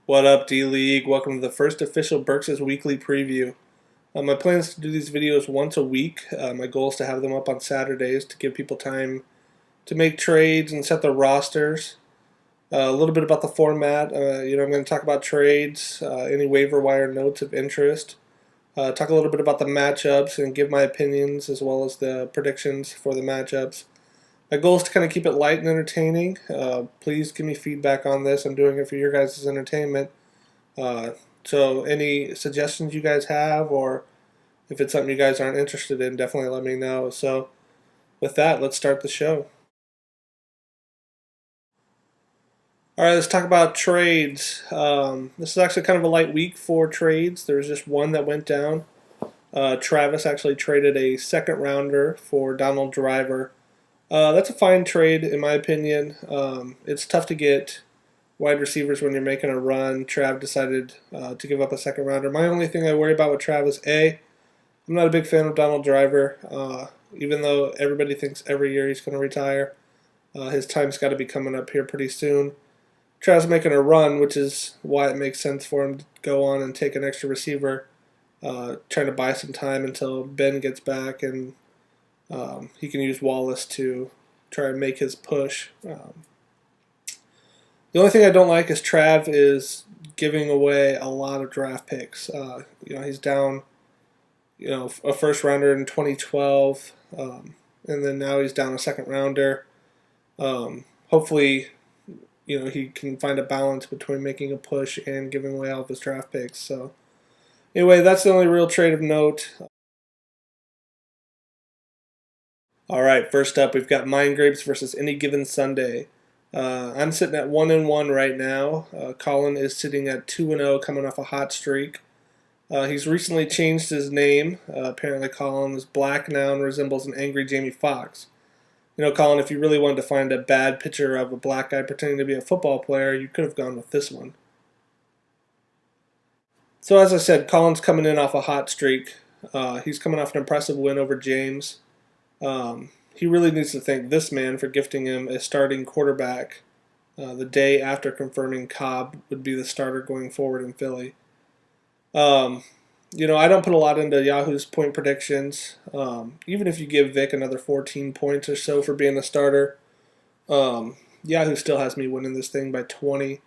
What up, D-League? Welcome to the first official Burks' Weekly Preview. My plan is to do these videos once a week. My goal is to have them up on Saturdays to give people time to make trades and set their rosters. A little bit about the format. I'm going to talk about trades, any waiver wire notes of interest. Talk a little bit about the matchups and give my opinions as well as the predictions for the matchups. My goal is to kind of keep it light and entertaining. Please give me feedback on this. I'm doing it for your guys' entertainment. So any suggestions you guys have, or if it's something you guys aren't interested in, definitely let me know. So with that, let's start the show. All right, let's talk about trades. This is actually kind of a light week for trades. There was just one that went down. Travis actually traded a second rounder for Donald Driver. That's a fine trade in my opinion. It's tough to get wide receivers when you're making a run. Trav decided to give up a second rounder. My only thing I worry about with Trav is I'm not a big fan of Donald Driver. Even though everybody thinks every year he's going to retire, his time's got to be coming up here pretty soon. Trav's making a run, which is why it makes sense for him to go on and take an extra receiver, trying to buy some time until Ben gets back and he can use Wallace to try and make his push. The only thing I don't like is Trav is giving away a lot of draft picks. He's down, a first rounder in 2012, and then now he's down a second rounder. Hopefully, he can find a balance between making a push and giving away all of his draft picks. So, anyway, that's the only real trade of note. All right, first up, we've got Mind Grapes versus Any Given Sunday. I'm sitting at 1-1 right now. Colin is sitting at 2-0, coming off a hot streak. He's recently changed his name. Apparently, Colin is black now and resembles an angry Jamie Foxx. Colin, if you really wanted to find a bad picture of a black guy pretending to be a football player, you could have gone with this one. So, as I said, Colin's coming in off a hot streak. He's coming off an impressive win over James. He really needs to thank this man for gifting him a starting quarterback the day after confirming Cobb would be the starter going forward in Philly. I don't put a lot into Yahoo's point predictions. Even if you give Vic another 14 points or so for being a starter, Yahoo still has me winning this thing by 20.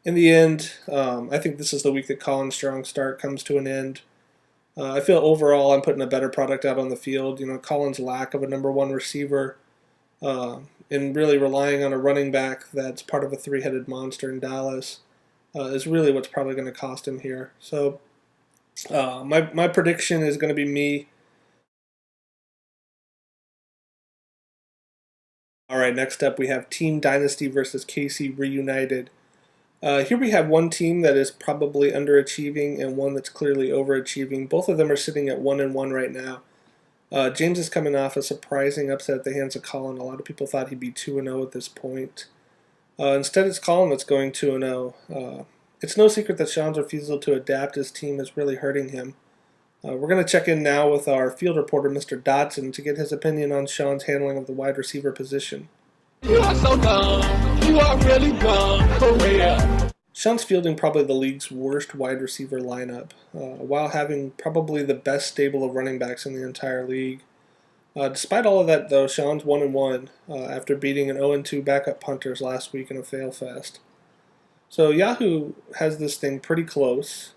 In the end, I think this is the week that Colin's strong start comes to an end. I feel overall I'm putting a better product out on the field. Colin's lack of a number one receiver and really relying on a running back that's part of a three-headed monster in Dallas is really what's probably going to cost him here. So my prediction is going to be me. All right, next up we have Team Dynasty versus KC Reunited. Here we have one team that is probably underachieving and one that's clearly overachieving. Both of them are sitting at 1-1 right now. James is coming off a surprising upset at the hands of Colin. A lot of people thought he'd be 2-0 at this point. Instead, it's Colin that's going 2-0. It's no secret that Sean's refusal to adapt his team is really hurting him. We're going to check in now with our field reporter, Mr. Dodson, to get his opinion on Sean's handling of the wide receiver position. You are so dumb. You are really dumb. For real. Sean's fielding probably the league's worst wide receiver lineup, while having probably the best stable of running backs in the entire league. Despite all of that, though, Sean's 1-1 after beating an 0-2 backup punters last week in a fail fest. So Yahoo has this thing pretty close.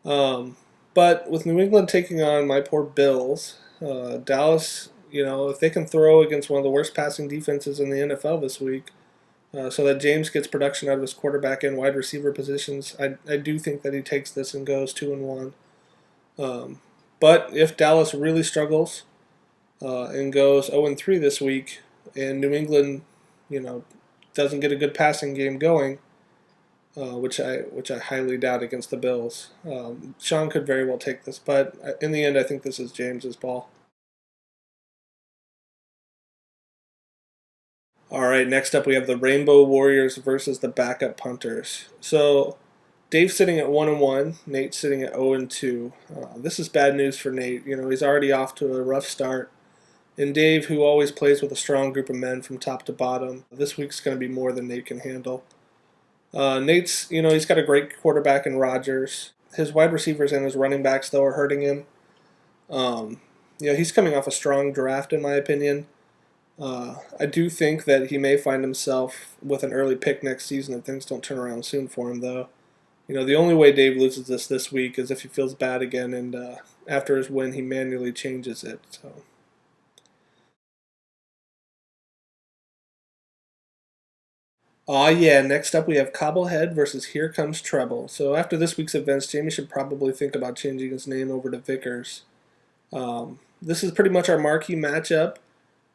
But with New England taking on my poor Bills, Dallas, if they can throw against one of the worst passing defenses in the NFL this week, so that James gets production out of his quarterback and wide receiver positions, I do think that he takes this and goes 2-1. But if Dallas really struggles and goes 0-3 this week, and New England, doesn't get a good passing game going, which I highly doubt against the Bills, Sean could very well take this. But in the end, I think this is James's ball. All right, next up we have the Rainbow Warriors versus the backup punters. So Dave's sitting at 1-1, Nate's sitting at 0-2. This is bad news for Nate. He's already off to a rough start. And Dave, who always plays with a strong group of men from top to bottom, this week's going to be more than Nate can handle. Nate's, he's got a great quarterback in Rodgers. His wide receivers and his running backs, though, are hurting him. He's coming off a strong draft, in my opinion. I do think that he may find himself with an early pick next season if things don't turn around soon for him, though. The only way Dave loses this week is if he feels bad again and after his win he manually changes it. So. Yeah, next up we have Cobblehead versus Here Comes Treble. So after this week's events, Jamie should probably think about changing his name over to Vickers. This is pretty much our marquee matchup.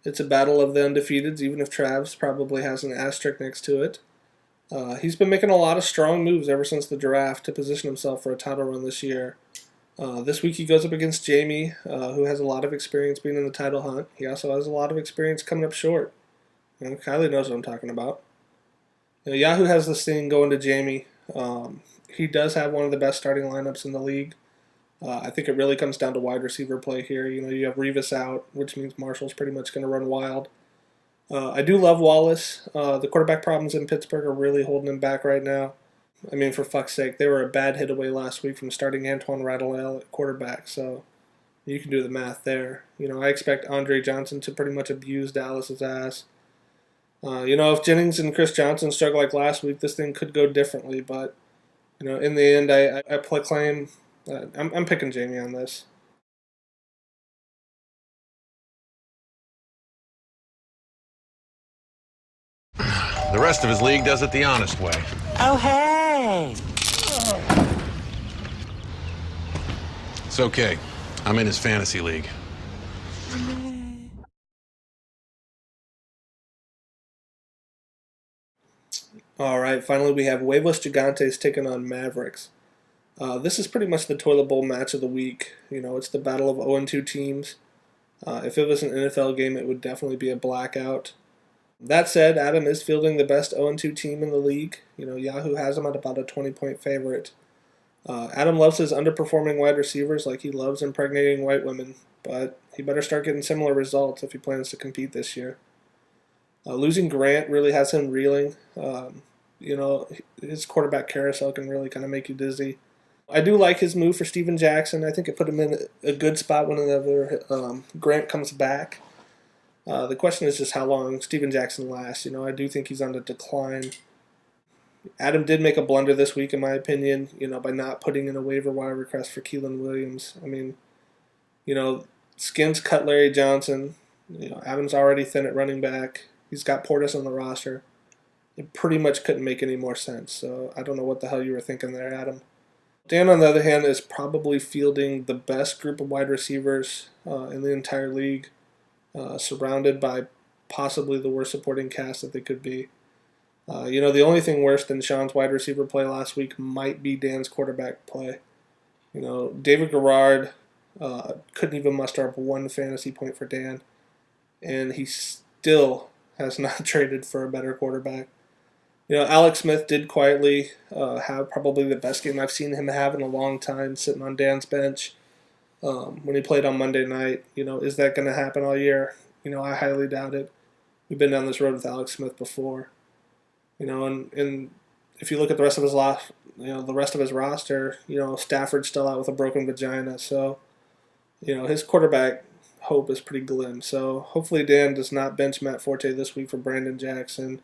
It's a battle of the undefeateds, even if Travs probably has an asterisk next to it. He's been making a lot of strong moves ever since the draft to position himself for a title run this year. This week he goes up against Jamie, who has a lot of experience being in the title hunt. He also has a lot of experience coming up short. Kylie knows what I'm talking about. Yahoo has this thing going to Jamie. He does have one of the best starting lineups in the league. I think it really comes down to wide receiver play here. You have Revis out, which means Marshall's pretty much going to run wild. I do love Wallace. The quarterback problems in Pittsburgh are really holding him back right now. I mean, for fuck's sake, they were a bad hit away last week from starting Antoine Radalel at quarterback, so you can do the math there. I expect Andre Johnson to pretty much abuse Dallas's ass. If Jennings and Chris Johnson struggle like last week, this thing could go differently, but, in the end, I claim I'm picking Jamie on this. The rest of his league does it the honest way. Oh, hey! It's okay. I'm in his fantasy league. All right, finally we have Huevos Gigantes taking on Mavericks. This is pretty much the toilet bowl match of the week. It's the battle of 0-2 teams. If it was an NFL game, it would definitely be a blackout. That said, Adam is fielding the best 0-2 team in the league. Yahoo has him at about a 20-point favorite. Adam loves his underperforming wide receivers like he loves impregnating white women, but he better start getting similar results if he plans to compete this year. Losing Grant really has him reeling. His quarterback carousel can really kind of make you dizzy. I do like his move for Steven Jackson. I think it put him in a good spot whenever Grant comes back. The question is just how long Steven Jackson lasts. I do think he's on the decline. Adam did make a blunder this week, in my opinion, by not putting in a waiver wire request for Keelan Williams. I mean, Skins cut Larry Johnson. Adam's already thin at running back. He's got Portis on the roster. It pretty much couldn't make any more sense. So I don't know what the hell you were thinking there, Adam. Dan, on the other hand, is probably fielding the best group of wide receivers in the entire league, surrounded by possibly the worst supporting cast that they could be. The only thing worse than Sean's wide receiver play last week might be Dan's quarterback play. David Garrard couldn't even muster up one fantasy point for Dan, and he still has not traded for a better quarterback. Alex Smith did quietly have probably the best game I've seen him have in a long time, sitting on Dan's bench when he played on Monday night. Is that going to happen all year? I highly doubt it. We've been down this road with Alex Smith before. And if you look at the rest of his roster, Stafford's still out with a broken vagina. So, his quarterback hope is pretty glim. So hopefully Dan does not bench Matt Forte this week for Brandon Jackson.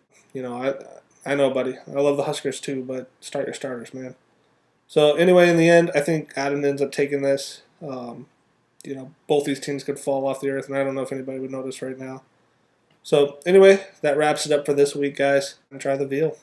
I know, buddy. I love the Huskers too, but start your starters, man. So anyway, in the end, I think Adam ends up taking this. Both these teams could fall off the earth, and I don't know if anybody would notice right now. So anyway, that wraps it up for this week, guys. And try the veal.